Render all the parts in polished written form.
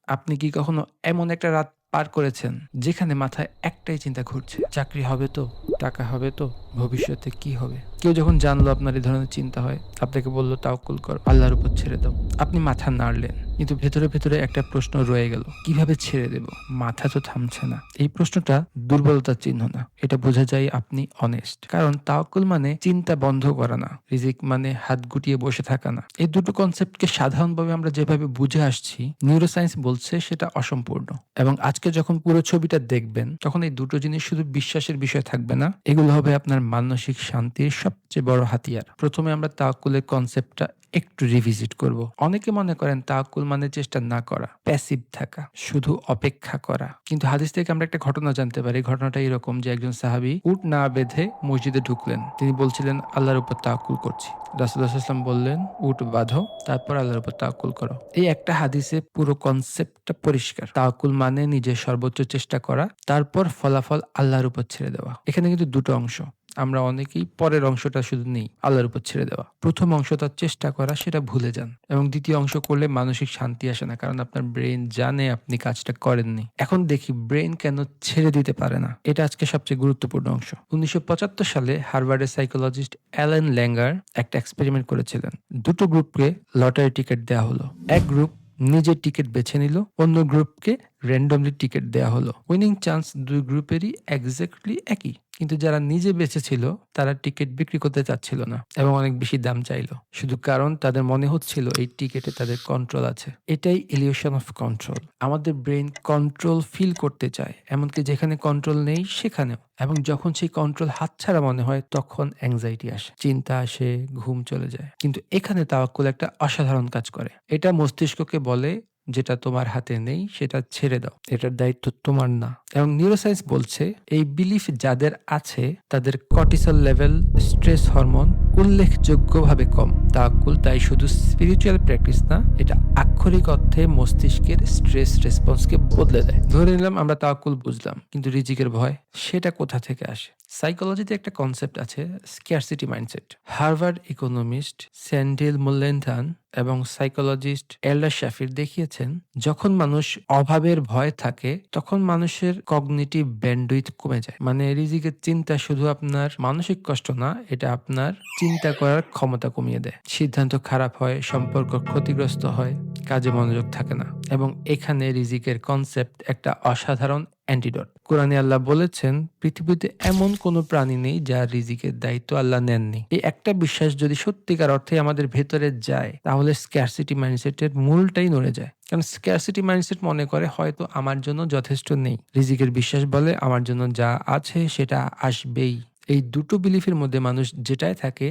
আপনি কি কখনো এমন একটা রাত পার করেছেন যেখানে মাথায় একটাই চিন্তা ঘুরছে, চাকরি হবে তো, টাকা হবে তো, ভবিষ্যতে কি হবে? কেউ যখন জানলো আপনার এই ধরনের চিন্তা হয়, আপনাকে বলল তাওয়াক্কুল কর, আল্লাহর উপর ছেড়ে দাও। আপনি মাথা নাড়লেন, কিন্তু ভেতরে ভেতরে একটা প্রশ্ন রয়ে গেল, কিভাবে ছেড়ে দেব? মাথা তো থামছে না। এই প্রশ্নটা দুর্বলতার চিহ্ন না, এটা বোঝা যায় আপনি অনেস্ট। কারণ তাওয়াক্কুল মানে চিন্তা বন্ধ করা না, রিজিক মানে হাত গুটিয়ে বসে থাকা না। এই দুটো কনসেপ্টকে সাধারণভাবে আমরা যেভাবে বুঝে আসছি, নিউরোসায়েন্স বলছে সেটা অসম্পূর্ণ। এবং আজকে যখন পুরো ছবিটা দেখবেন, তখন এই দুটো জিনিস শুধু বিশ্বাসের বিষয় থাকবে না, এগুলো হবে আপনার মানসিক শান্তির সবচেয়ে বড় হাতিয়ার। প্রথমে আমরা তাওয়াক্কুলের কনসেপ্টটা একটু রিভিজিট করব। অনেকে মনে করেন তাওয়াক্কুল মানে চেষ্টা না করা, প্যাসিভ থাকা, শুধু অপেক্ষা করা। কিন্তু হাদিস থেকে আমরা একটা ঘটনা জানতে পারি। ঘটনাটা এরকম যে একজন সাহাবী উট না বেঁধে মসজিদে ঢুকলেন। তিনি বলছিলেন আল্লাহর উপর তাওয়াক্কুল করছি। রাসূলুল্লাহ সাল্লাল্লাহু আলাইহি ওয়াসাল্লাম বললেন, উট বাঁধো, তারপর আল্লাহর উপর তাওয়াক্কুল করো। এই একটা হাদিসে পুরো কনসেপ্টটা পরিষ্কার। তাওয়াক্কুল মানে নিজের সর্বোচ্চ চেষ্টা করা, তারপর ফলাফল আল্লাহর উপর ছেড়ে দেওয়া। এখানে কিন্তু দুটো অংশ। আমরা অনেকেই পরের অংশটা শুধু নেই, আল্লাহর উপর ছেড়ে দেওয়া। প্রথম অংশটা চেষ্টা করা, সেটা ভুলে যান। এবং দ্বিতীয় অংশ করলে মানসিক শান্তি আসে না, কারণ আপনার ব্রেন জানে আপনি কাজটা করেননি। এখন দেখি ব্রেন কেন ছেড়ে দিতে পারে না। এটা আজকে সবচেয়ে গুরুত্বপূর্ণ অংশ। 1975 সালে হার্ভার্ডের সাইকোলজিস্ট অ্যালেন ল্যাঙ্গার একটা এক্সপেরিমেন্ট করেছিলেন। দুটো গ্রুপকে লটারি টিকিট দেওয়া হলো। এক গ্রুপ নিজের টিকিট বেছে নিল, অন্য গ্রুপকে র্যান্ডমলি টিকিট দেওয়া হলো। উইনিং চান্স দুই গ্রুপেরই এক্স্যাক্টলি একই, কিন্তু যারা নিজে বেঁচেছিল তারা টিকিট বিক্রি করতে চাচ্ছিল না এবং অনেক বেশি দাম চাইলো, শুধু কারণ তাদের মনে হচ্ছিল এই টিকিটে তাদের কন্ট্রোল আছে। এটাই ইলিউশন অফ কন্ট্রোল। আমাদের ব্রেন কন্ট্রোল ফিল করতে চায়, এমনকি যেখানে কন্ট্রোল নেই সেখানেও। এবং যখন সেই কন্ট্রোল হাতছাড়া মনে হয়, তখন অ্যাংজাইটি আসে, চিন্তা আসে, ঘুম চলে যায়। কিন্তু এখানে তাওয়াক্কুল একটা অসাধারণ কাজ করে। এটা মস্তিষ্ককে বলে, যেটা তোমার হাতে নেই সেটা ছেড়ে দাও, এটার দায়িত্ব তোমার না। এবং নিউরোসায়েন্স বলছে এই বিলিফ যাদের আছে তাদের কর্টিসল লেভেল, স্ট্রেস হরমোন উল্লেখযোগ্যভাবে কম। তাওয়াক্কুল তাই শুধু স্পিরিচুয়াল প্র্যাকটিস না, এটা আক্ষরিক অর্থে মস্তিষ্কের স্ট্রেস রেসপন্সকে বদলে দেয়। ধরে নিলাম আমরা তাওয়াক্কুল বুঝলাম, কিন্তু রিজিকের ভয় সেটা কোথা থেকে আসে? সাইকোলজিতে একটা কনসেপ্ট আছে, scarcity mindset. Harvard economist Sendhil Mullainathan এবং সাইকোলজিস্ট এল্ডার শাফির দেখিয়েছেন, যখন মানুষ অভাবের ভয় থাকে তখন মানুষের কগনিটিভ ব্যান্ডউইথ কমে যায়। মানে রিজিকের চিন্তা শুধু আপনার মানসিক কষ্ট না, এটা আপনার চিন্তা করার ক্ষমতা কমিয়ে দেয়। সিদ্ধান্ত খারাপ হয়, সম্পর্ক ক্ষতিগ্রস্ত হয়, কাজে মনোযোগ থাকে না। এবং এখানে রিজিকের কনসেপ্ট একটা অসাধারণ অ্যান্টিডট। কোরআনে আল্লাহ বলেছেন, পৃথিবীতে এমন কোনো প্রাণী নেই যার রিজিকের দায়িত্ব আল্লাহ নেননি। এই একটা বিশ্বাস যদি সত্যিকার অর্থে আমাদের ভেতরে যায়, তাহলে স্ক্যারসিটি মাইন্ডসেটের মূলটাই নড়ে যায়। কারণ স্ক্যারসিটি মাইন্ডসেট মনে করে হয়তো আমার জন্য যথেষ্ট নেই, রিজিকের বিশ্বাস বলে আমার জন্য যা আছে সেটা আসবেই। এই দুটো বিলিফের মধ্যে মানুষ যেটায় থাকে,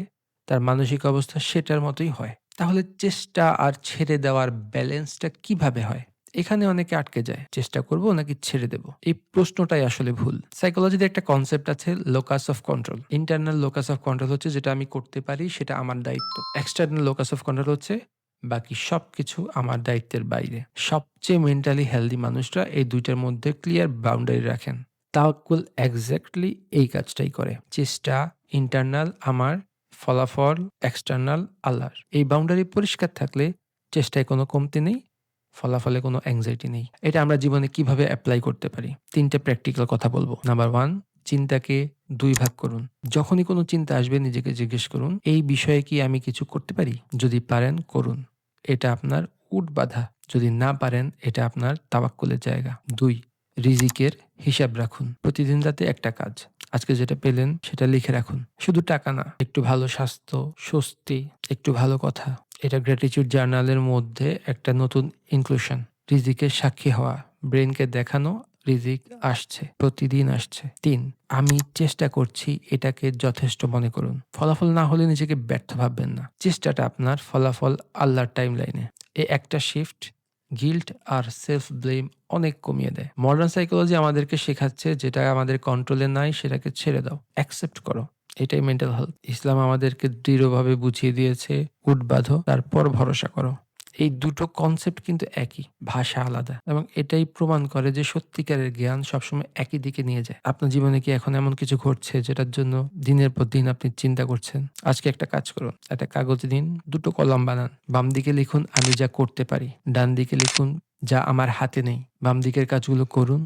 তার মানসিক অবস্থা সেটার মতোই হয়। তাহলে চেষ্টা আর ছেড়ে দেওয়ার ব্যালেন্সটা কিভাবে হয়? এখানে অনেকে আটকে যায়, চেষ্টা করব নাকি ছেড়ে দেব, এই প্রশ্নটাই আসলে ভুল। সাইকোলজিতে একটা কনসেপ্ট আছে, locus of control. Internal locus of control হচ্ছে যেটা আমি করতে পারি, সেটা আমার দায়িত্ব। এক্সটার্নাল লোকাস অফ কন্ট্রোল হচ্ছে বাকি সবকিছু আমার দায়িত্বের বাইরে। সবচেয়ে মেন্টালি হেলদি মানুষরা এই দুইটার মধ্যে ক্লিয়ার বাউন্ডারি রাখেন। তাওয়াক্কুল এক্স্যাক্টলি এই কাজটাই করে। চেষ্টা ইন্টারনাল আমার, ফলাফল এক্সটার্নাল আল্লাহর। এই বাউন্ডারি পরিষ্কার থাকলে চেষ্টায় কোনো কমতি নেই, ফলাফলে কোনো অ্যাংজাইটি নেই। এটা আমরা জীবনে কিভাবে অ্যাপ্লাই করতে পারি? ৩টে প্র্যাকটিক্যাল কথা বলবো। নাম্বার 1, চিন্তাকে ২ ভাগ করুন। যখনই কোনো চিন্তা আসবে নিজেকে জিজ্ঞেস করুন, এই বিষয়ে কি আমি কিছু করতে পারি? যদি পারেন করুন, এটা আপনার উট বাঁধা। যদি না পারেন, এটা আপনার তাওয়াক্কুলের জায়গা। ২, রিজিকের হিসাব রাখুন। প্রতিদিন রাতে একটা কাজ, আজকে যেটা পেলেন সেটা লিখে রাখুন। শুধু টাকা না, একটু ভালো স্বাস্থ্য, স্বস্তি, একটু ভালো কথা। এটা গ্র্যাটিটিউড জার্নালের মধ্যে একটা নতুন ইনক্লুশন। রিজিকের সাক্ষী হওয়া, ব্রেনকে দেখানো রিজিক আসছে, প্রতিদিন আসছে। ৩, আমি চেষ্টা করছি, এটাকে যথেষ্ট মনে করুন। ফলাফল না হলে নিজেকে ব্যর্থ ভাববেন না, চেষ্টাটা আপনার, ফলাফল আল্লাহর টাইমলাইনে। এই একটা শিফট গিল্ট আর সেলফ ব্লেম অনেক কমিয়ে দেয়। মডার্ন সাইকোলজি আমাদেরকে শেখাচ্ছে, যেটা আমাদের কন্ট্রোলে নাই সেটাকে ছেড়ে দাও, অ্যাকসেপ্ট করো। এটাই মেন্টাল হেলথ। ইসলাম আমাদেরকে দৃঢ়ভাবে বুঝিয়ে দিয়েছে, উট বাঁধো, তারপর ভরসা করো। এই দুটো কনসেপ্ট কিন্তু একই, ভাষা আলাদা। এবং এটাই প্রমাণ করে যে সত্যিকারের জ্ঞান সবসময় একই দিকে নিয়ে যায়। আপনার জীবনে কি এখন এমন কিছু ঘটছে যেটার জন্য দিনের পর দিন আপনি চিন্তা করছেন? আজকে একটা কাজ করুন, একটা কাগজে দিন, 2টো কলাম বানান। বাম দিকে লিখুন আমি যা করতে পারি, ডান দিকে লিখুন যা আমার হাতে নেই। বাম দিকের কাজগুলো করুন,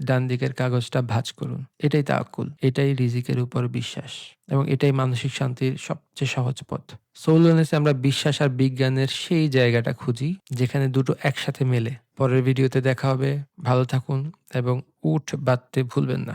ডান দিকের কাগজটা ভাঁজ করুন। এটাই তাওয়াক্কুল, এটাই রিজিকের উপর বিশ্বাস এবং এটাই মানসিক শান্তির সবচেয়ে সহজ পথ। সোল ওয়েলনেসে আমরা বিশ্বাস আর বিজ্ঞানের সেই জায়গাটা খুঁজি যেখানে দুটো একসাথে মেলে। পরের ভিডিওতে দেখা হবে। ভালো থাকুন এবং উঠ বাঁধতে ভুলবেন না।